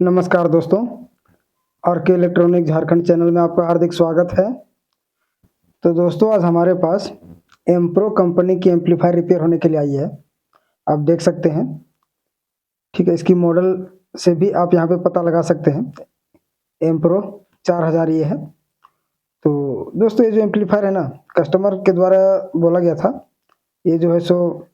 नमस्कार दोस्तों, आर के इलेक्ट्रॉनिक झारखंड चैनल में आपका हार्दिक स्वागत है। तो दोस्तों आज हमारे पास एम्प्रो कंपनी की एम्पलीफायर रिपेयर होने के लिए आई है। आप देख सकते हैं, ठीक है। इसकी मॉडल से भी आप यहाँ पे पता लगा सकते हैं। एम्प्रो 4000 ये है। तो दोस्तों ये जो एम्पलीफायर है ना, कस्टमर के द्वारा बोला गया था। ये जो है सो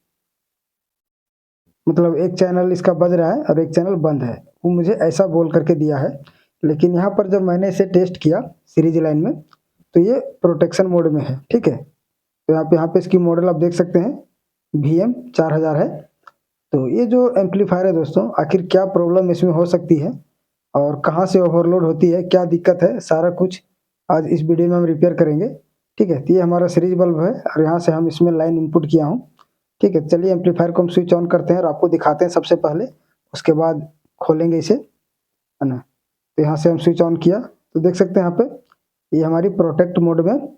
मतलब एक चैनल इसका बज रहा है और एक चैनल बंद है, वो मुझे ऐसा बोल करके दिया है। लेकिन यहाँ पर जब मैंने इसे टेस्ट किया सीरीज लाइन में, तो ये प्रोटेक्शन मोड में है, ठीक है। तो यहाँ पे इसकी मॉडल आप देख सकते हैं, VM 4000 है। तो ये जो एम्पलीफायर है दोस्तों, आखिर क्या प्रॉब्लम इसमें हो सकती है और कहाँ से ओवरलोड होती है, क्या दिक्कत है, सारा कुछ आज इस वीडियो में हम रिपेयर करेंगे, ठीक है। तो ये हमारा सीरीज बल्ब है और यहाँ से हम इसमें लाइन इनपुट किया हूँ, ठीक है। चलिए एम्पलीफायर को हम स्विच ऑन करते हैं और आपको दिखाते हैं सबसे पहले, उसके बाद खोलेंगे इसे, है ना। तो यहाँ से हम स्विच ऑन किया तो देख सकते हैं यहाँ पे ये हमारी प्रोटेक्ट मोड में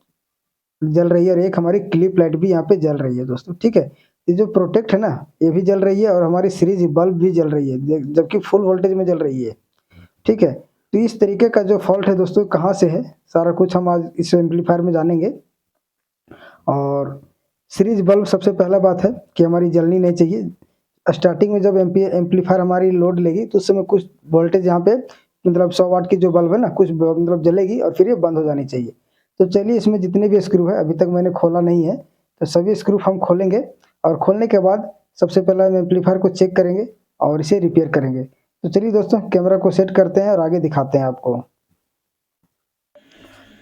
जल रही है और एक हमारी क्लिप लाइट भी यहाँ पे जल रही है दोस्तों, ठीक है। ये जो प्रोटेक्ट है ना, ये भी जल रही है और हमारी सीरीज बल्ब भी जल रही है, जबकि फुल वोल्टेज में जल रही है, ठीक है। तो इस तरीके का जो फॉल्ट है दोस्तों, कहाँ से है, सारा कुछ हम आज इस एम्पलीफायर में जानेंगे। और सीरीज बल्ब सबसे पहला बात है कि हमारी जलनी नहीं चाहिए। स्टार्टिंग में जब एम्पलीफायर हमारी लोड लेगी तो उस समय कुछ वोल्टेज यहाँ पे मतलब 100 वाट की जो बल्ब है ना, कुछ मतलब जलेगी और फिर ये बंद हो जानी चाहिए। तो चलिए इसमें जितने भी स्क्रू है, अभी तक मैंने खोला नहीं है, तो सभी स्क्रू हम खोलेंगे और खोलने के बाद सबसे पहले हम एम्पलीफायर को चेक करेंगे और इसे रिपेयर करेंगे। तो चलिए दोस्तों कैमरा को सेट करते हैं और आगे दिखाते हैं आपको।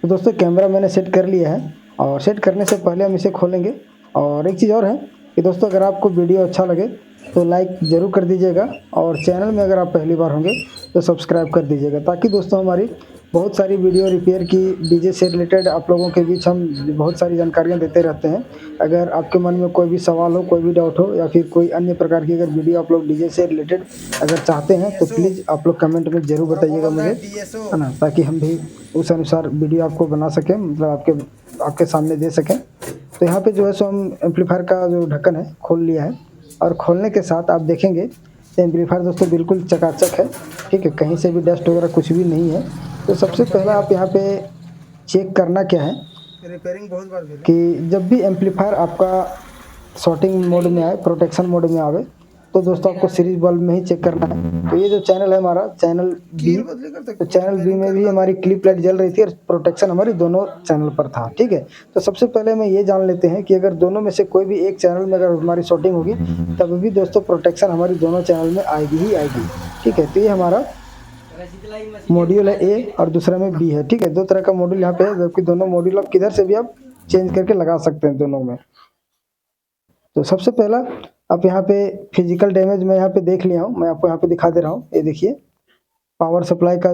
तो दोस्तों कैमरा मैंने सेट कर लिया है और सेट करने से पहले हम इसे खोलेंगे। और एक चीज़ और है कि दोस्तों अगर आपको वीडियो अच्छा लगे तो लाइक ज़रूर कर दीजिएगा और चैनल में अगर आप पहली बार होंगे तो सब्सक्राइब कर दीजिएगा, ताकि दोस्तों हमारी बहुत सारी वीडियो रिपेयर की, डीजे से रिलेटेड आप लोगों के बीच हम बहुत सारी जानकारियाँ देते रहते हैं। अगर आपके मन में कोई भी सवाल हो, कोई भी डाउट हो या फिर कोई अन्य प्रकार की अगर वीडियो आप लोग डीजे से रिलेटेड अगर चाहते हैं तो प्लीज़ आप लोग कमेंट में ज़रूर बताइएगा मुझे, है ना, ताकि हम भी उस अनुसार वीडियो आपको बना सकें, मतलब आपके सामने दे सकें। तो यहाँ पे जो है सो हम एम्पलीफायर का जो ढक्कन है खोल लिया है और खोलने के साथ आप देखेंगे तो एम्पलीफायर दोस्तों बिल्कुल चकाचक है, ठीक है। कहीं से भी डस्ट वगैरह कुछ भी नहीं है। तो सबसे पहला आप यहाँ पे चेक करना क्या है रिपेयरिंग बहुत बार कि जब भी एम्पलीफायर आपका शॉर्टिंग मोड में आए, प्रोटेक्शन मोड में आवे, तो दोस्तों आपको सीरीज बल्ब में ही चेक करना है। तो ये जो चैनल है हमारा चैनल बी, तो चैनल बी में भी हमारी क्लिप लाइट जल रही थी और प्रोटेक्शन हमारी दोनों चैनल पर था, ठीक है। तो सबसे पहले मैं ये जान लेते हैं कि अगर दोनों में से कोई भी एक चैनल में अगर हमारी शॉर्टिंग होगी तब भी दोस्तों प्रोटेक्शन हमारी दोनों चैनल में आएगी ही आएगी, ठीक है। तो ये हमारा मॉड्यूल है ए और दूसरा में बी है, ठीक है। दो तरह का मॉड्यूल यहाँ पे है, जबकि दोनों मॉड्यूल आप किधर से भी आप चेंज करके लगा सकते हैं दोनों में। तो सबसे पहला आप यहाँ पे फिजिकल डैमेज मैं यहाँ पे देख लिया हूँ, मैं आपको यहाँ पे दिखा दे रहा हूँ। ये देखिए पावर सप्लाई का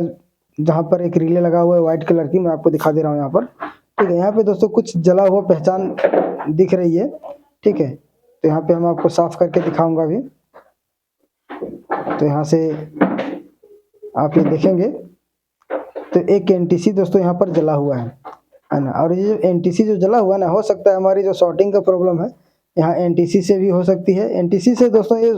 जहाँ पर एक रिले लगा हुआ है व्हाइट कलर की, मैं आपको दिखा दे रहा हूँ यहाँ पर, ठीक है। यहाँ पे दोस्तों कुछ जला हुआ पहचान दिख रही है, ठीक है। तो यहाँ पे हम आपको साफ करके दिखाऊंगा अभी। तो यहाँ से आप ये देखेंगे तो एक एनटीसी दोस्तों यहाँ पर जला हुआ है ना। और ये जो एनटीसी जो जला हुआ है ना, हो सकता है हमारी जो शॉर्टिंग का प्रॉब्लम है यहाँ एनटीसी से भी हो सकती है। एनटीसी से दोस्तों ये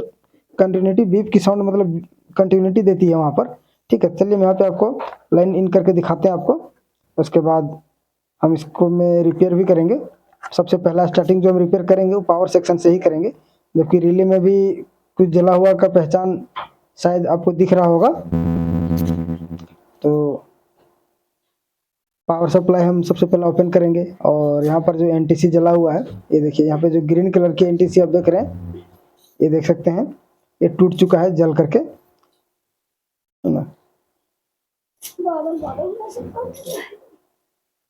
कंटिन्यूटी बीप की साउंड मतलब कंटिन्यूटी देती है वहाँ पर, ठीक है। चलिए मैं यहाँ पे आपको लाइन इन करके दिखाते हैं आपको, उसके बाद हम इसको में रिपेयर भी करेंगे। सबसे पहला स्टार्टिंग जो हम रिपेयर करेंगे वो पावर सेक्शन से ही करेंगे, जबकि रिले में भी कुछ जला हुआ का पहचान शायद आपको दिख रहा होगा। तो पावर सप्लाई हम सबसे पहले ओपन करेंगे और यहाँ पर जो एनटीसी जला हुआ है, ये देखिए यहाँ पे जो ग्रीन कलर की एनटीसी आप देख रहे हैं, ये देख सकते हैं ये टूट चुका है जल करके, है ना।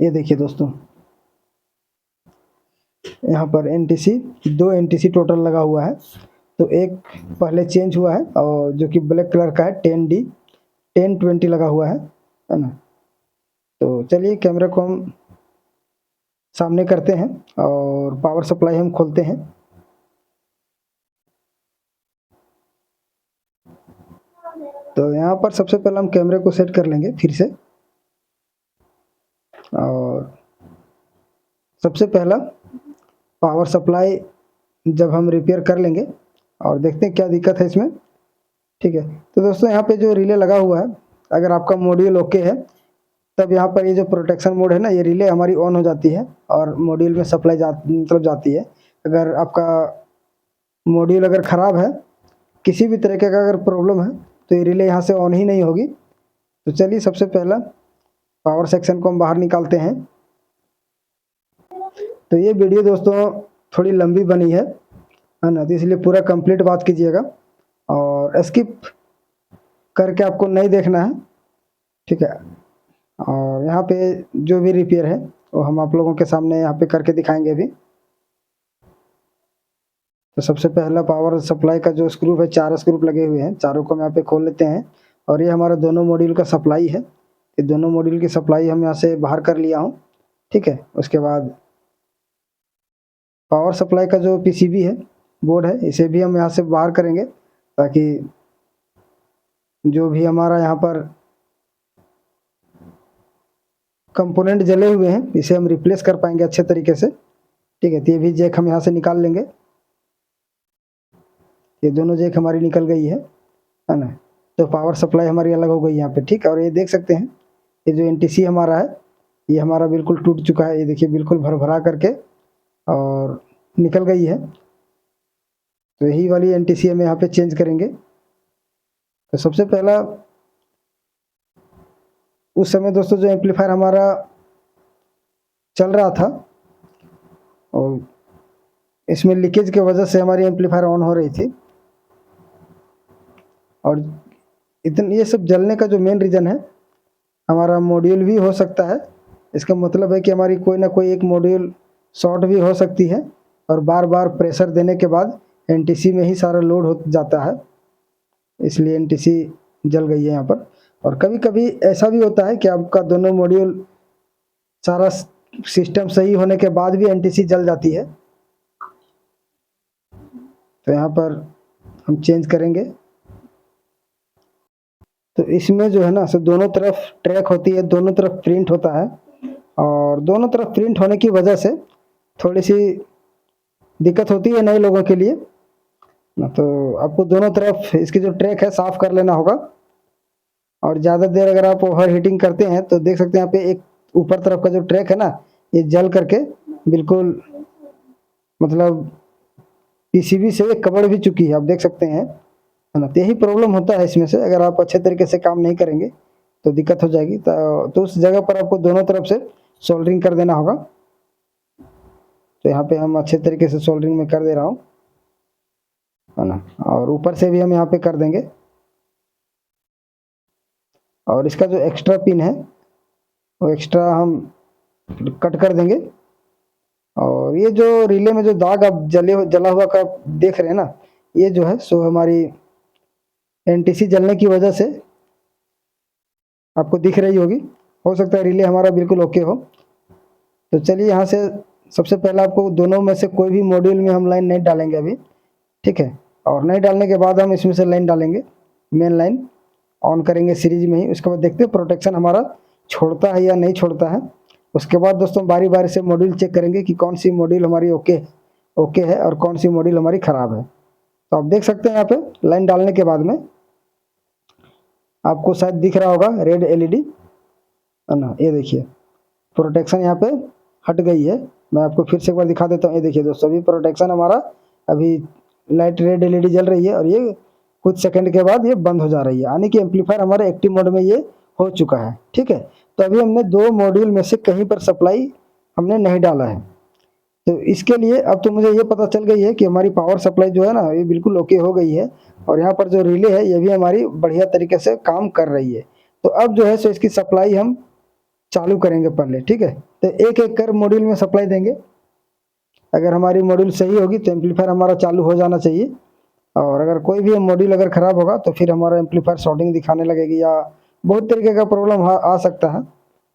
ये देखिए दोस्तों यहाँ पर एनटीसी, दो एनटीसी टोटल लगा हुआ है। तो एक पहले चेंज हुआ है और जो कि ब्लैक कलर का है 10D 1020 लगा हुआ है ना। तो चलिए कैमरा को हम सामने करते हैं और पावर सप्लाई हम खोलते हैं। तो यहाँ पर सबसे पहले हम कैमरे को सेट कर लेंगे फिर से, और सबसे पहला पावर सप्लाई जब हम रिपेयर कर लेंगे और देखते हैं क्या दिक्कत है इसमें। ठीक है। तो दोस्तों यहाँ पे जो रिले लगा हुआ है, अगर आपका मॉड्यूल ओके है तब यहाँ पर ये जो प्रोटेक्शन मोड है ना, ये रिले हमारी ऑन हो जाती है और मॉड्यूल में सप्लाई मतलब जाती है। अगर आपका मॉड्यूल अगर ख़राब है, किसी भी तरीके का अगर प्रॉब्लम है, तो ये रिले यहाँ से ऑन ही नहीं होगी। तो चलिए सबसे पहला पावर सेक्शन को हम बाहर निकालते हैं। तो ये वीडियो दोस्तों थोड़ी लंबी बनी है ना, तो इसलिए पूरा कंप्लीट बात कीजिएगा और स्किप करके आपको नहीं देखना है, ठीक है। और यहाँ पे जो भी रिपेयर है वो हम आप लोगों के सामने यहाँ पे करके दिखाएंगे अभी। तो सबसे पहला पावर सप्लाई का जो स्क्रू है, 4 स्क्रू लगे हुए हैं, चारों को हम यहाँ पे खोल लेते हैं और ये हमारा दोनों मॉड्यूल का सप्लाई है। ये दोनों मॉड्यूल की सप्लाई हम यहाँ से बाहर कर लिया हूँ, ठीक है। उसके बाद पावर सप्लाई का जो पीसीबी है, बोर्ड है, इसे भी हम यहाँ से बाहर करेंगे ताकि जो भी हमारा यहाँ पर कंपोनेंट जले हुए हैं इसे हम रिप्लेस कर पाएंगे अच्छे तरीके से, ठीक है। तो ये भी जैक हम यहाँ से निकाल लेंगे। ये दोनों जैक हमारी निकल गई है ना। तो पावर सप्लाई हमारी अलग हो गई यहाँ पे, ठीक है। और ये देख सकते हैं ये जो एनटीसी हमारा है, ये हमारा बिल्कुल टूट चुका है। ये देखिए बिल्कुल भर-भरा करके और निकल गई है। तो यही वाली एनटीसी हम यहाँ पे चेंज करेंगे। तो सबसे पहला उस समय दोस्तों जो एम्पलीफायर हमारा चल रहा था और इसमें लीकेज की वजह से हमारी एम्पलीफायर ऑन हो रही थी और ये सब जलने का जो मेन रीज़न है, हमारा मॉड्यूल भी हो सकता है। इसका मतलब है कि हमारी कोई ना कोई एक मॉड्यूल शॉर्ट भी हो सकती है और बार बार प्रेशर देने के बाद एनटीसी में ही सारा लोड हो जाता है, इसलिए एनटीसी जल गई है यहाँ पर। और कभी कभी ऐसा भी होता है कि आपका दोनों मॉड्यूल सारा सिस्टम सही होने के बाद भी एनटीसी जल जाती है। तो यहाँ पर हम चेंज करेंगे। तो इसमें जो है ना, सब दोनों तरफ ट्रैक होती है, दोनों तरफ प्रिंट होता है और दोनों तरफ प्रिंट होने की वजह से थोड़ी सी दिक्कत होती है नए लोगों के लिए ना। तो आपको दोनों तरफ इसकी जो ट्रैक है साफ़ कर लेना होगा। और ज़्यादा देर अगर आप ओवर हीटिंग करते हैं तो देख सकते हैं यहाँ पे एक ऊपर तरफ का जो ट्रैक है ना, ये जल करके बिल्कुल मतलब पीसीबी से कवर भी चुकी है, आप देख सकते हैं, है ना। तो यही प्रॉब्लम होता है इसमें से, अगर आप अच्छे तरीके से काम नहीं करेंगे तो दिक्कत हो जाएगी। तो उस जगह पर आपको दोनों तरफ से सोल्डरिंग कर देना होगा। तो यहाँ पे हम अच्छे तरीके से सोल्डरिंग में कर दे रहा हूँ, है ना। और ऊपर से भी हम यहाँ पे कर देंगे और इसका जो एक्स्ट्रा पिन है वो एक्स्ट्रा हम कट कर देंगे। और ये जो रिले में जो दाग आप जला हुआ का देख रहे हैं ना, ये जो है सो हमारी एनटीसी जलने की वजह से आपको दिख रही होगी। हो सकता है रिले हमारा बिल्कुल ओके हो। तो चलिए यहाँ से सबसे पहले आपको दोनों में से कोई भी मॉड्यूल में हम लाइन नहीं डालेंगे अभी, ठीक है। और नहीं डालने के बाद हम इसमें से लाइन डालेंगे, मेन लाइन ऑन करेंगे सीरीज में ही। उसके बाद देखते हैं प्रोटेक्शन हमारा छोड़ता है या नहीं छोड़ता है। उसके बाद दोस्तों बारी बारी से मॉड्यूल चेक करेंगे कि कौन सी मॉड्यूल हमारी ओके है और कौन सी मॉड्यूल हमारी ख़राब है। तो आप देख सकते हैं यहाँ पे लाइन डालने के बाद में आपको शायद दिख रहा होगा रेड एलईडी, है ना। ये देखिए प्रोटेक्शन यहाँ पे हट गई है। मैं आपको फिर से एक बार दिखा देता हूँ। ये देखिए दोस्तों, अभी प्रोटेक्शन हमारा अभी लाइट रेड एलईडी जल रही है और ये कुछ सेकंड के बाद ये बंद हो जा रही है, यानी कि एम्पलीफायर हमारे एक्टिव मोड में ये हो चुका है, ठीक है। तो अभी हमने 2 मॉड्यूल में से कहीं पर सप्लाई हमने नहीं डाला है। तो इसके लिए अब तो मुझे ये पता चल गई है कि हमारी पावर सप्लाई जो है ना, ये बिल्कुल ओके हो गई है और यहाँ पर जो रिले है ये भी हमारी बढ़िया तरीके से काम कर रही है। तो अब जो है सो इसकी सप्लाई हम चालू करेंगे पहले, ठीक है। तो एक एक कर मॉड्यूल में सप्लाई देंगे। अगर हमारी मॉड्यूल सही होगी तो एम्पलीफायर हमारा चालू हो जाना चाहिए। और अगर कोई भी मॉड्यूल अगर ख़राब होगा तो फिर हमारा एम्पलीफायर शॉर्टिंग दिखाने लगेगी या बहुत तरीके का प्रॉब्लम आ सकता है।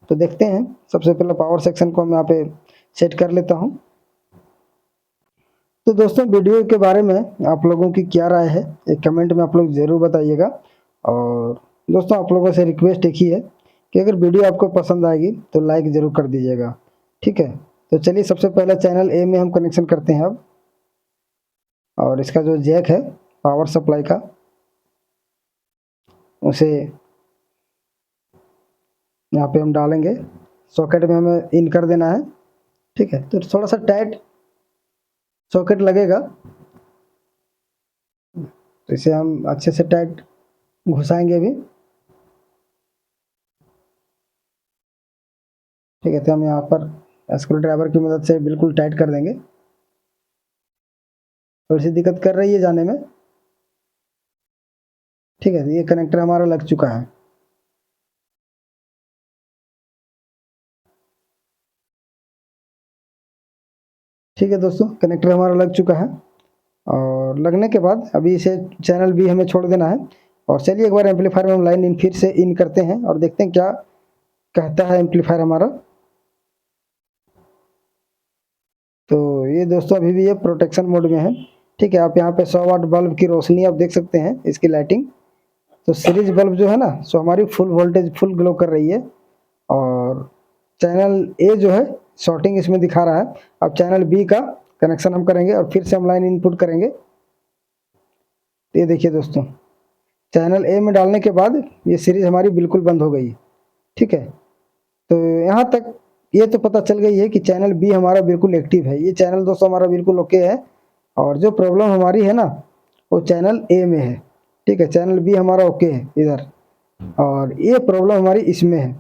तो देखते हैं, सबसे पहले पावर सेक्शन को मैं यहाँ पे सेट कर लेता हूँ। तो दोस्तों वीडियो के बारे में आप लोगों की क्या राय है, एक कमेंट में आप लोग ज़रूर बताइएगा। और दोस्तों आप लोगों से रिक्वेस्ट एक ही है कि अगर वीडियो आपको पसंद आएगी तो लाइक ज़रूर कर दीजिएगा, ठीक है। तो चलिए सबसे पहले चैनल ए में हम कनेक्शन करते हैं अब। और इसका जो जैक है पावर सप्लाई का, उसे यहाँ पे हम डालेंगे, सॉकेट में हमें इन कर देना है। ठीक है, तो थोड़ा सा टाइट सॉकेट लगेगा, तो इसे हम अच्छे से टाइट घुसाएंगे अभी। ठीक है, तो हम यहाँ पर स्क्रू ड्राइवर की मदद से बिल्कुल टाइट कर देंगे। थोड़ी सी दिक्कत कर रही है जाने में। ठीक है, ये कनेक्टर हमारा लग चुका है। ठीक है दोस्तों, कनेक्टर हमारा लग चुका है, और लगने के बाद अभी इसे चैनल बी हमें छोड़ देना है। और चलिए एक बार एम्पलीफायर में हम लाइन इन फिर से इन करते हैं और देखते हैं क्या कहता है एम्पलीफायर हमारा। तो ये दोस्तों अभी भी ये प्रोटेक्शन मोड में है। ठीक है, आप यहाँ पे 100 वाट बल्ब की रोशनी आप देख सकते हैं, इसकी लाइटिंग। तो सीरीज बल्ब जो है ना, सो हमारी फुल वोल्टेज फुल ग्लो कर रही है। और चैनल ए जो है शॉर्टिंग इसमें दिखा रहा है। अब चैनल बी का कनेक्शन हम करेंगे और फिर से हम लाइन इनपुट करेंगे। ये देखिए दोस्तों, चैनल ए में डालने के बाद ये सीरीज हमारी बिल्कुल बंद हो गई। ठीक है, तो यहाँ तक ये तो पता चल गई है कि चैनल बी हमारा बिल्कुल एक्टिव है। ये चैनल दोस्तों हमारा बिल्कुल ओके है, और जो प्रॉब्लम हमारी है ना वो चैनल ए में है। ठीक है, चैनल बी हमारा ओके है इधर, और ये प्रॉब्लम हमारी इसमें है।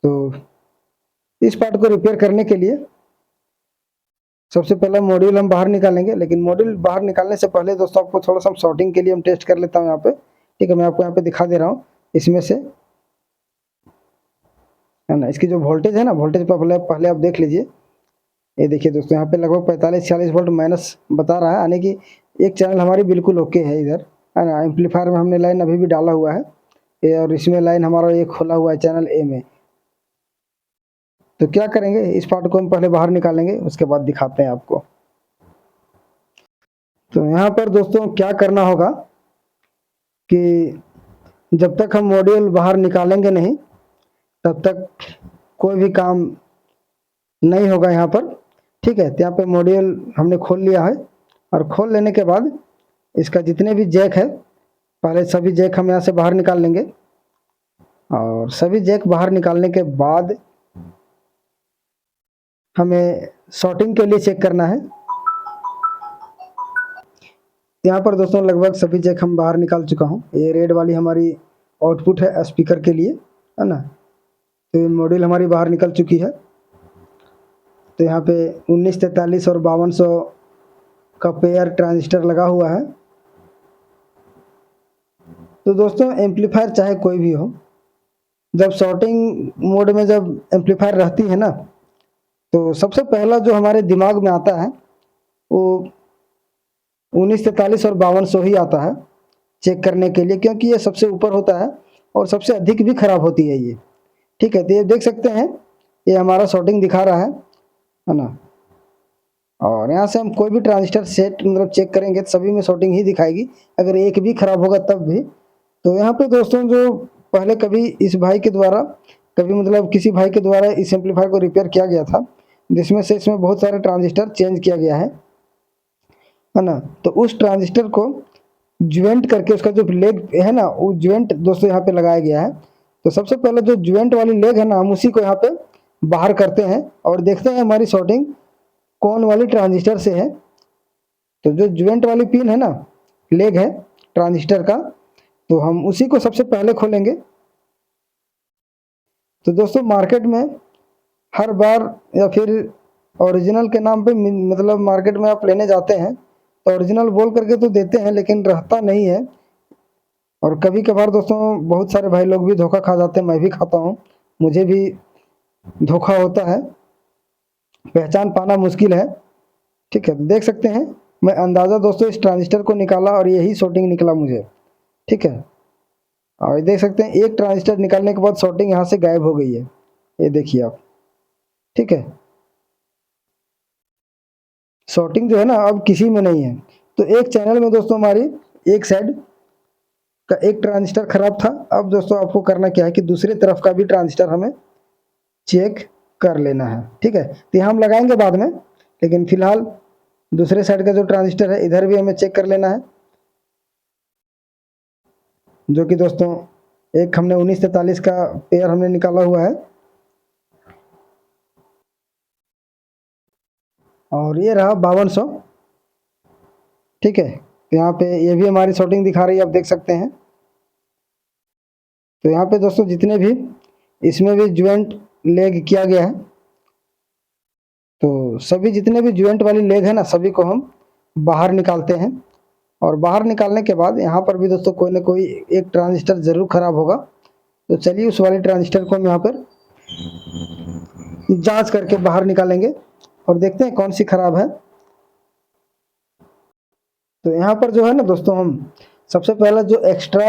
तो इस पार्ट को रिपेयर करने के लिए सबसे पहले मॉड्यूल हम बाहर निकालेंगे, लेकिन मॉड्यूल बाहर निकालने से पहले दोस्तों आपको थोड़ा सा शॉर्टिंग के लिए हम टेस्ट कर लेता हूँ यहाँ पे। ठीक है, मैं आपको यहाँ पे दिखा दे रहा हूँ इसमें से, है ना, इसकी जो वोल्टेज है ना, वोल्टेज पर पहले आप देख लीजिए। ये देखिए दोस्तों, यहाँ पे लगभग 45-46 वोल्ट माइनस बता रहा है, यानी कि एक चैनल हमारी बिल्कुल ओके है इधर, है ना। एम्पलीफायर में हमने लाइन अभी भी डाला हुआ है ये, और इसमें लाइन हमारा ये खुला हुआ है चैनल ए में। तो क्या करेंगे, इस पार्ट को हम पहले बाहर निकालेंगे, उसके बाद दिखाते हैं आपको। तो यहाँ पर दोस्तों क्या करना होगा कि जब तक हम मॉड्यूल बाहर निकालेंगे नहीं, तब तक कोई भी काम नहीं होगा यहाँ पर। ठीक है, तो यहाँ पे मॉड्यूल हमने खोल लिया है, और खोल लेने के बाद इसका जितने भी जैक है, पहले सभी जैक हम यहाँ से बाहर निकाल लेंगे। और सभी जैक बाहर निकालने के बाद हमें शॉर्टिंग के लिए चेक करना है। यहाँ पर दोस्तों लगभग सभी जैक हम बाहर निकाल चुका हूँ। ये रेड वाली हमारी आउटपुट है स्पीकर के लिए, है ना। तो ये मॉड्यूल हमारी बाहर निकल चुकी है। तो यहाँ पे 1943 और 5200 का पेयर ट्रांजिस्टर लगा हुआ है। तो दोस्तों एम्पलीफायर चाहे कोई भी हो, जब शॉर्टिंग मोड में जब एम्पलीफायर रहती है ना, तो सबसे पहला जो हमारे दिमाग में आता है वो 1943 और 5200 ही आता है चेक करने के लिए, क्योंकि ये सबसे ऊपर होता है और सबसे अधिक भी खराब होती है ये। ठीक है, तो ये देख सकते हैं, ये हमारा शॉर्टिंग दिखा रहा है ना। और यहाँ से हम कोई भी ट्रांजिस्टर सेट मतलब चेक करेंगे तो सभी में शॉर्टिंग ही दिखाएगी, अगर एक भी खराब होगा तब भी। तो यहाँ पे दोस्तों जो पहले कभी इस भाई के द्वारा, कभी मतलब किसी भाई के द्वारा इस एम्पलीफायर को रिपेयर किया गया था, जिसमें से इसमें बहुत सारे ट्रांजिस्टर चेंज किया गया है ना। तो उस ट्रांजिस्टर को ज्वाइंट करके उसका जो लेग है ना, वो ज्वाइंट दोस्तों यहाँ पे लगाया गया है। तो सबसे पहले जो ज्वाइंट वाली लेग है ना, हम उसी को यहाँ पे बाहर करते हैं और देखते हैं हमारी शॉर्टिंग कौन वाली ट्रांजिस्टर से है। तो जो ज्वाइंट वाली पिन है ना, लेग है ट्रांजिस्टर का, तो हम उसी को सबसे पहले खोलेंगे। तो दोस्तों मार्केट में हर बार या फिर ओरिजिनल के नाम पे मतलब मार्केट में आप लेने जाते हैं तो ओरिजिनल बोल करके तो देते हैं, लेकिन रहता नहीं है। और कभी कभार दोस्तों बहुत सारे भाई लोग भी धोखा खा जाते हैं, मैं भी खाता हूँ, मुझे भी धोखा होता है, पहचान पाना मुश्किल है। ठीक है, देख सकते हैं, मैं अंदाज़ा दोस्तों इस ट्रांजिस्टर को निकाला और यही शॉर्टिंग निकला मुझे। ठीक है, और देख सकते हैं एक ट्रांजिस्टर निकालने के बाद शॉर्टिंग यहाँ से गायब हो गई है, ये देखिए आप। ठीक है, शॉर्टिंग जो है ना अब किसी में नहीं है। तो एक चैनल में दोस्तों हमारी एक साइड का एक ट्रांजिस्टर खराब था। अब दोस्तों आपको करना क्या है कि दूसरी तरफ का भी ट्रांजिस्टर हमें चेक कर लेना है। ठीक है, तो यहाँ हम लगाएंगे बाद में, लेकिन फिलहाल दूसरे साइड का जो ट्रांजिस्टर है इधर भी हमें चेक कर लेना है, जो कि दोस्तों एक हमने 1943 का पेयर हमने निकाला हुआ है, और ये रहा 5200। ठीक है, यहाँ पे ये भी हमारी शॉर्टिंग दिखा रही है, आप देख सकते हैं। तो यहाँ पे दोस्तों जितने भी इसमें भी ज्वाइंट लेग किया गया है, तो सभी जितने भी ज्वाइंट वाली लेग है ना, सभी को हम बाहर निकालते हैं। और बाहर निकालने के बाद यहाँ पर भी दोस्तों कोई ना कोई एक ट्रांजिस्टर जरूर खराब होगा। तो चलिए उस वाले ट्रांजिस्टर को हम यहाँ पर जांच करके बाहर निकालेंगे और देखते हैं कौन सी खराब है। तो यहाँ पर जो है ना दोस्तों, हम सबसे पहला जो एक्स्ट्रा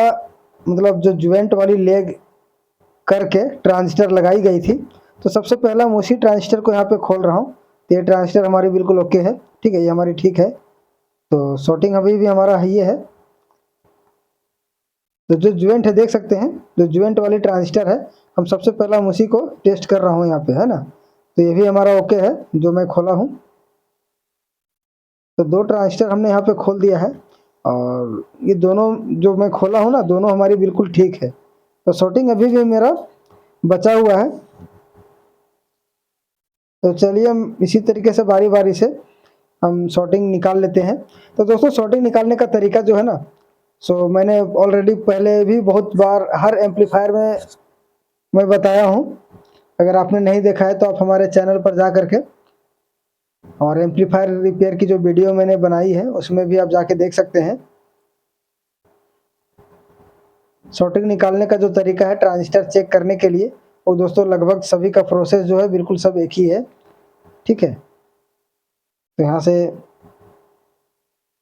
मतलब जो ज्वाइंट वाली लेग करके ट्रांजिस्टर लगाई गई थी, तो सबसे पहला हम उसी ट्रांजिस्टर को यहाँ पे खोल रहा हूँ। ये ट्रांजिस्टर हमारी बिल्कुल ओके है, ठीक है, ये हमारी ठीक है। तो शॉर्टिंग अभी भी हमारा ये है। तो जो ज्वाइंट है देख सकते हैं, जो ज्वाइंट वाली ट्रांजिस्टर है, हम सबसे पहला हम उसी को टेस्ट कर रहा हूँ यहाँ पे, है ना। तो ये भी हमारा ओके है जो मैं खोला हूँ। तो दो ट्रांजिस्टर हमने यहाँ पे खोल दिया है, और ये दोनों जो मैं खोला हूँ ना, दोनों हमारी बिल्कुल ठीक है। तो शॉर्टिंग अभी भी मेरा बचा हुआ है। तो चलिए हम इसी तरीके से बारी बारी से हम शॉर्टिंग निकाल लेते हैं। तो दोस्तों शॉर्टिंग निकालने का तरीका जो है ना, सो मैंने ऑलरेडी पहले भी बहुत बार हर एम्पलीफायर में मैं बताया हूँ। अगर आपने नहीं देखा है तो आप हमारे चैनल पर जा करके और एम्पलीफायर रिपेयर की जो वीडियो मैंने बनाई है उसमें भी आप जाके देख सकते हैं। शॉर्टिंग निकालने का जो तरीका है ट्रांजिस्टर चेक करने के लिए, वो दोस्तों लगभग सभी का प्रोसेस जो है बिल्कुल सब एक ही है। ठीक है, तो यहाँ से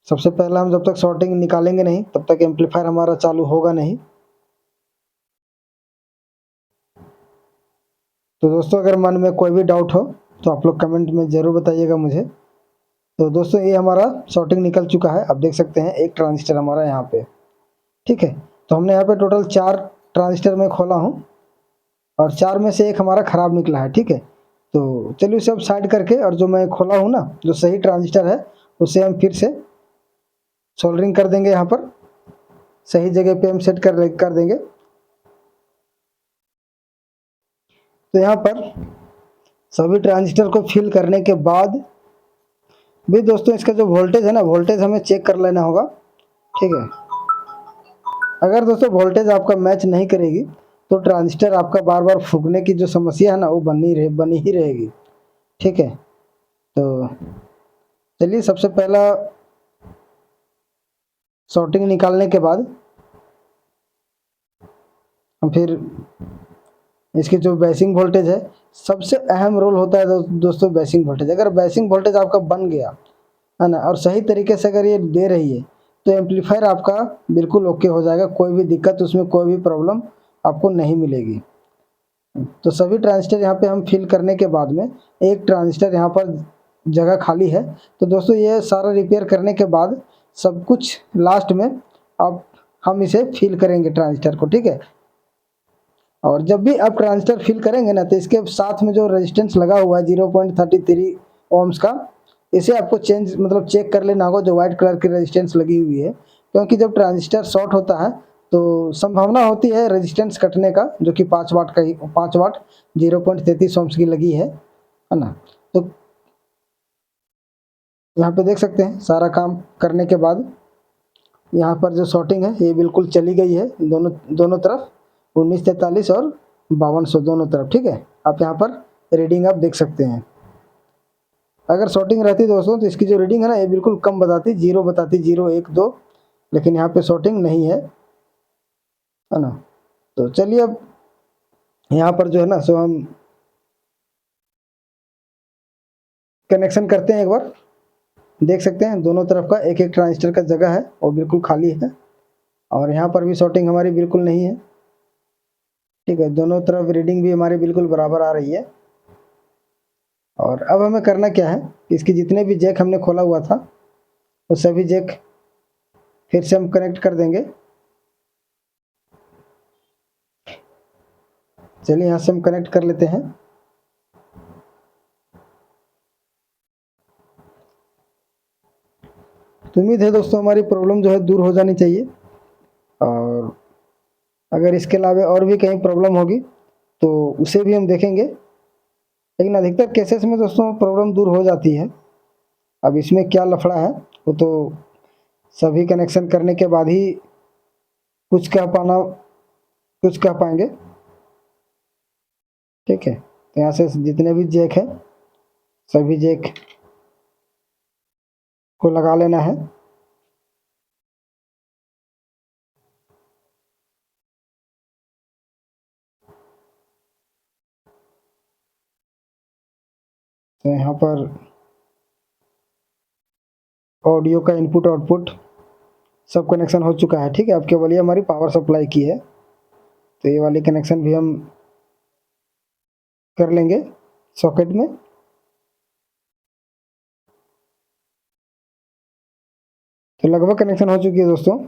सबसे पहला हम जब तक शॉर्टिंग निकालेंगे नहीं तब तक एम्पलीफायर हमारा चालू होगा नहीं। तो दोस्तों अगर मन में कोई भी डाउट हो तो आप लोग कमेंट में ज़रूर बताइएगा मुझे। तो दोस्तों ये हमारा शॉर्टिंग निकल चुका है, आप देख सकते हैं एक ट्रांजिस्टर हमारा यहाँ पे। ठीक है, तो हमने यहाँ पे टोटल 4 ट्रांजिस्टर में खोला हूँ, और 4 में से एक हमारा ख़राब निकला है। ठीक है, तो चलिए उसे अब साइड करके, और जो मैं खोला हूँ ना जो सही ट्रांजिस्टर है उसे हम फिर से सोल्डरिंग कर देंगे, यहाँ पर सही जगह पे हम सेट कर देंगे। तो यहाँ पर सभी ट्रांजिस्टर को फिल करने के बाद भी दोस्तों इसका जो वोल्टेज है ना, वोल्टेज हमें चेक कर लेना होगा। ठीक है, अगर दोस्तों वोल्टेज आपका मैच नहीं करेगी तो ट्रांजिस्टर आपका बार बार फूकने की जो समस्या है ना वो बनी ही रहेगी। ठीक है, तो चलिए सबसे पहला शॉर्टिंग निकालने के बाद हम फिर इसकी जो बेसिंग वोल्टेज है, सबसे अहम रोल होता है दोस्तों बेसिंग वोल्टेज। अगर बेसिंग वोल्टेज आपका बन गया है ना, और सही तरीके से अगर ये दे रही है, तो एम्पलीफायर आपका बिल्कुल ओके हो जाएगा। कोई भी दिक्कत, उसमें कोई भी प्रॉब्लम आपको नहीं मिलेगी। तो सभी ट्रांजिस्टर यहाँ पे हम फिल करने के बाद में एक ट्रांजिस्टर यहाँ पर जगह खाली है। तो दोस्तों ये सारा रिपेयर करने के बाद सब कुछ लास्ट में अब हम इसे फिल करेंगे ट्रांजिस्टर को। ठीक है, और जब भी आप ट्रांजिस्टर फिल करेंगे ना, तो इसके साथ में जो रेजिस्टेंस लगा हुआ है 0.33 ओम्स का, इसे आपको चेक कर लेना होगा, जो व्हाइट कलर की रेजिस्टेंस लगी हुई है। क्योंकि जब ट्रांजिस्टर शॉर्ट होता है तो संभावना होती है रेजिस्टेंस कटने का, जो कि 5 वाट का ही 5 वाट 0.33 ओम्स की लगी है ना। तो यहाँ पे देख सकते हैं सारा काम करने के बाद यहाँ पर जो शॉर्टिंग है ये बिल्कुल चली गई है, दोनों तरफ 1943 और 5200 दोनों तरफ। ठीक है, आप यहाँ पर रीडिंग आप देख सकते हैं। अगर शॉर्टिंग रहती दोस्तों तो इसकी जो रीडिंग है ना ये बिल्कुल कम बताती, 0 बताती, 0 1 2, लेकिन यहाँ पे शॉर्टिंग नहीं है ना। तो चलिए अब यहाँ पर जो है ना, सो हम कनेक्शन करते हैं। एक बार देख सकते हैं दोनों तरफ का एक एक ट्रांजिस्टर का जगह है वो बिल्कुल खाली है, और यहाँ पर भी शॉर्टिंग हमारी बिल्कुल नहीं है। ठीक है, दोनों तरफ रीडिंग भी हमारी बिल्कुल बराबर आ रही है। और अब हमें करना क्या है, इसकी जितने भी जैक हमने खोला हुआ था वो सभी जैक फिर से हम कनेक्ट कर देंगे। चलिए यहाँ से हम कनेक्ट कर लेते हैं। तो उम्मीद है दोस्तों हमारी प्रॉब्लम जो है दूर हो जानी चाहिए। और अगर इसके अलावा और भी कहीं प्रॉब्लम होगी तो उसे भी हम देखेंगे, लेकिन अधिकतर केसेस में दोस्तों प्रॉब्लम दूर हो जाती है। अब इसमें क्या लफड़ा है वो तो सभी कनेक्शन करने के बाद ही कुछ कह पाएंगे। ठीक है, तो यहाँ से जितने भी जैक है सभी जैक को लगा लेना है। तो यहाँ पर ऑडियो का इनपुट आउटपुट सब कनेक्शन हो चुका है। ठीक है, अब केवल ये हमारी पावर सप्लाई की है, तो ये वाली कनेक्शन भी हम कर लेंगे सॉकेट में। तो लगभग कनेक्शन हो चुकी है दोस्तों।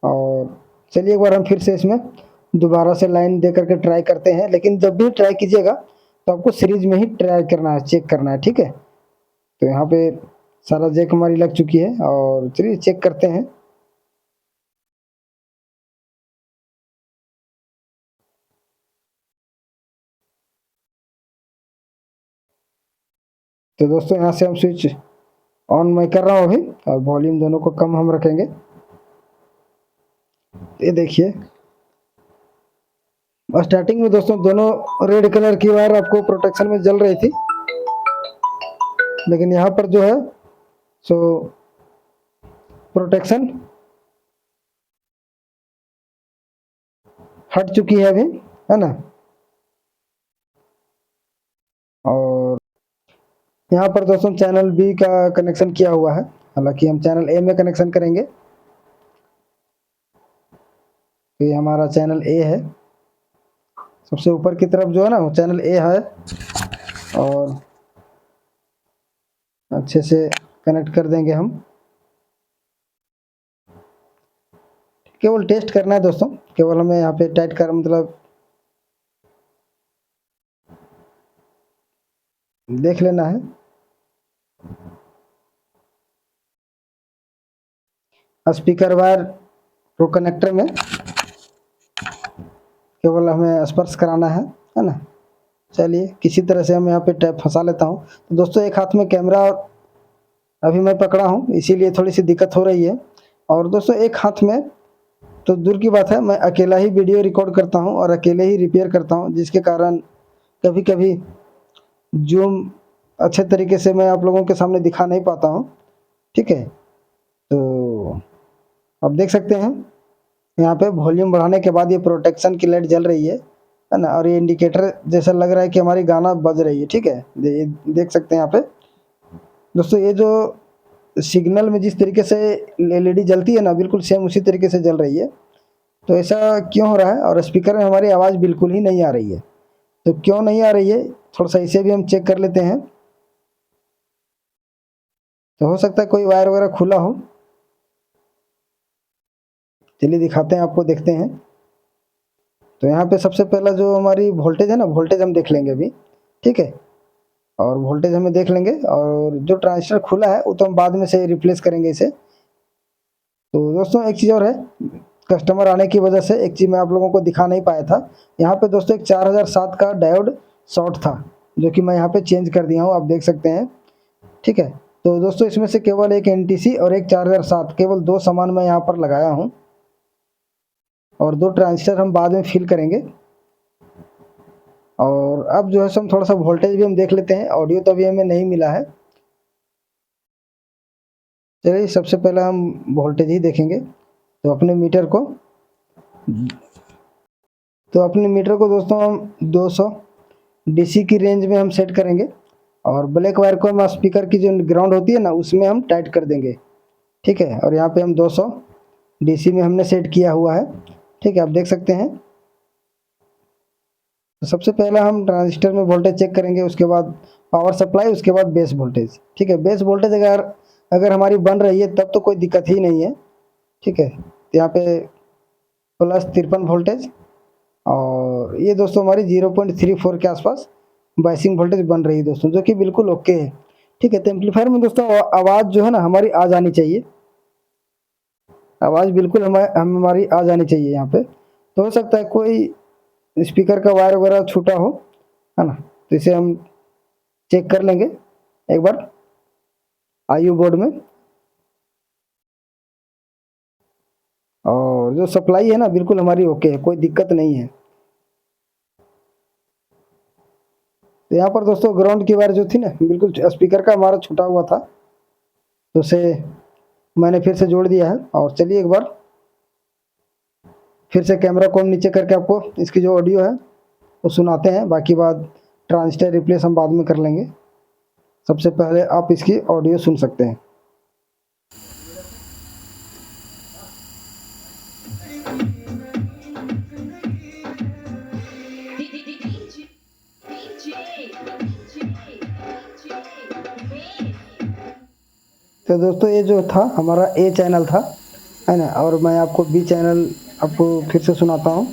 और चलिए एक बार हम फिर से इसमें दोबारा से लाइन दे करके ट्राई करते हैं, लेकिन जब भी ट्राई कीजिएगा तो आपको सीरीज में ही ट्राई करना है, चेक करना है। ठीक है, तो यहाँ पे सारा जैक हमारी लग चुकी है और चलिए चेक करते हैं। तो दोस्तों यहाँ से हम स्विच ऑन मैं कर रहा हूँ अभी, और वॉल्यूम दोनों को कम हम रखेंगे। ये देखिए स्टार्टिंग में दोस्तों दोनों रेड कलर की वायर आपको प्रोटेक्शन में जल रही थी, लेकिन यहाँ पर जो है सो प्रोटेक्शन हट चुकी है अभी, है ना। और यहाँ पर दोस्तों चैनल बी का कनेक्शन किया हुआ है, हालांकि हम चैनल ए में कनेक्शन करेंगे। तो ये हमारा चैनल ए है, सबसे ऊपर की तरफ जो है ना वो चैनल ए है, और अच्छे से कनेक्ट कर देंगे हम। केवल टेस्ट करना है दोस्तों, केवल हमें यहाँ पे टाइट कर मतलब देख लेना है। स्पीकर वायर को कनेक्टर में केवल हमें स्पर्श कराना है ना। चलिए किसी तरह से हम यहाँ पे टैप फंसा लेता हूँ। तो दोस्तों एक हाथ में कैमरा अभी मैं पकड़ा हूँ, इसीलिए थोड़ी सी दिक्कत हो रही है। और दोस्तों एक हाथ में तो दूर की बात है, मैं अकेला ही वीडियो रिकॉर्ड करता हूँ और अकेले ही रिपेयर करता हूँ, जिसके कारण कभी कभी जूम अच्छे तरीके से मैं आप लोगों के सामने दिखा नहीं पाता हूँ। ठीक है, तो आप देख सकते हैं यहाँ पे वॉल्यूम बढ़ाने के बाद ये प्रोटेक्शन की लाइट जल रही है ना, और ये इंडिकेटर जैसा लग रहा है कि हमारी गाना बज रही है। ठीक है, देख सकते हैं यहाँ पे दोस्तों, ये जो सिग्नल में जिस तरीके से एलईडी जलती है ना, बिल्कुल सेम उसी तरीके से जल रही है। तो ऐसा क्यों हो रहा है, और स्पीकर में हमारी आवाज़ बिल्कुल ही नहीं आ रही है। तो क्यों नहीं आ रही है, थोड़ा सा इसे भी हम चेक कर लेते हैं। तो हो सकता है कोई वायर वगैरह खुला हो, चलिए दिखाते हैं आपको, देखते हैं। तो यहाँ पे सबसे पहला जो हमारी वोल्टेज है ना, वोल्टेज हम देख लेंगे अभी। ठीक है, और वोल्टेज हमें देख लेंगे, और जो ट्रांजिस्टर खुला है वो तो हम बाद में से रिप्लेस करेंगे इसे। तो दोस्तों एक चीज़ और है, कस्टमर आने की वजह से एक चीज़ मैं आप लोगों को दिखा नहीं पाया था। यहाँ पे दोस्तों एक 4007 का डायोड शॉर्ट था, जो कि मैं यहाँ पे चेंज कर दिया हूँ, आप देख सकते हैं। ठीक है, तो दोस्तों इसमें से केवल एक एनटीसी और एक 4007, केवल दो सामान मैं यहाँ पर लगाया हूँ, और दो ट्रांजिस्टर हम बाद में फिल करेंगे। और अब जो है हम थोड़ा सा वोल्टेज भी हम देख लेते हैं, ऑडियो तो अभी हमें नहीं मिला है। चलिए सबसे पहले हम वोल्टेज ही देखेंगे। तो अपने मीटर को दोस्तों हम 200 डीसी की रेंज में हम सेट करेंगे, और ब्लैक वायर को हम स्पीकर की जो ग्राउंड होती है ना उसमें हम टाइट कर देंगे। ठीक है, और यहाँ पे हम 200 डीसी में हमने सेट किया हुआ है। ठीक है, आप देख सकते हैं। तो सबसे पहला हम ट्रांजिस्टर में वोल्टेज चेक करेंगे, उसके बाद पावर सप्लाई, उसके बाद बेस वोल्टेज। ठीक है, बेस वोल्टेज अगर हमारी बन रही है तब तो कोई दिक्कत ही नहीं है। ठीक है, तो यहाँ पे प्लस 53 वोल्टेज, और ये दोस्तों हमारी 0.34 के आसपास बाइसिंग वोल्टेज बन रही है दोस्तों, जो कि बिल्कुल ओके है। ठीक है, तो एम्पलीफायर में दोस्तों आवाज़ जो है ना हमारी आ जानी चाहिए, आवाज़ बिल्कुल हमारी आ जानी चाहिए यहाँ पे। तो हो सकता है कोई स्पीकर का वायर वगैरह छूटा हो, है ना, तो इसे हम चेक कर लेंगे एक बार आईओ बोर्ड में। और जो सप्लाई है ना बिल्कुल हमारी ओके है, कोई दिक्कत नहीं है। तो यहाँ पर दोस्तों ग्राउंड की वायर जो थी ना बिल्कुल स्पीकर का हमारा छूटा हुआ था, तो उसे मैंने फिर से जोड़ दिया है। और चलिए एक बार फिर से कैमरा को हम नीचे करके आपको इसकी जो ऑडियो है वो सुनाते हैं, बाकी बात ट्रांजिस्टर रिप्लेस हम बाद में कर लेंगे। सबसे पहले आप इसकी ऑडियो सुन सकते हैं। तो दोस्तों ये जो था हमारा ए चैनल था, है ना, और मैं आपको बी चैनल आपको फिर से सुनाता हूँ।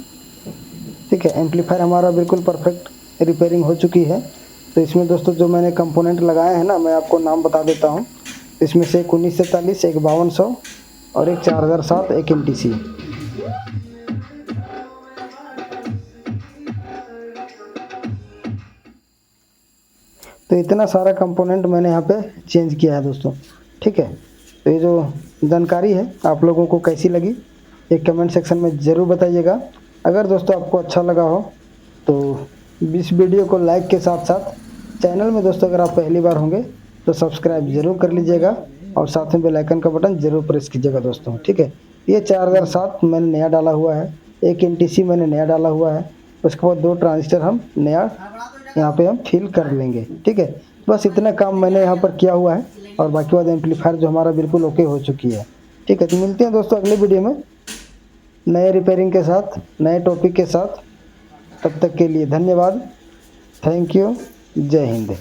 ठीक है, एम्पलीफायर हमारा बिल्कुल परफेक्ट रिपेयरिंग हो चुकी है। तो इसमें दोस्तों जो मैंने कंपोनेंट लगाए हैं ना, मैं आपको नाम बता देता हूँ। इसमें से एक 1943, एक 5200 और एक 4007, एक NTC। तो इतना सारा कंपोनेंट मैंने यहाँ पे चेंज किया है दोस्तों। ठीक है, तो ये जो जानकारी है आप लोगों को कैसी लगी एक कमेंट सेक्शन में ज़रूर बताइएगा। अगर दोस्तों आपको अच्छा लगा हो तो इस वीडियो को लाइक के साथ साथ चैनल में दोस्तों अगर आप पहली बार होंगे तो सब्सक्राइब ज़रूर कर लीजिएगा और साथ में बेल आइकन का बटन ज़रूर प्रेस कीजिएगा दोस्तों। ठीक है, ये 4007 मैंने नया डाला हुआ है, एक NTC मैंने नया डाला हुआ है, उसके बाद 2 ट्रांजिस्टर हम नया यहाँ पे हम फिल कर लेंगे। ठीक है, बस इतना काम मैंने यहाँ पर किया हुआ है और बाकी बाद एम्पलीफायर जो हमारा बिल्कुल ओके हो चुकी है। ठीक है, तो मिलते हैं दोस्तों अगले वीडियो में नए रिपेयरिंग के साथ, नए टॉपिक के साथ। तब तक के लिए धन्यवाद, थैंक यू, जय हिंद।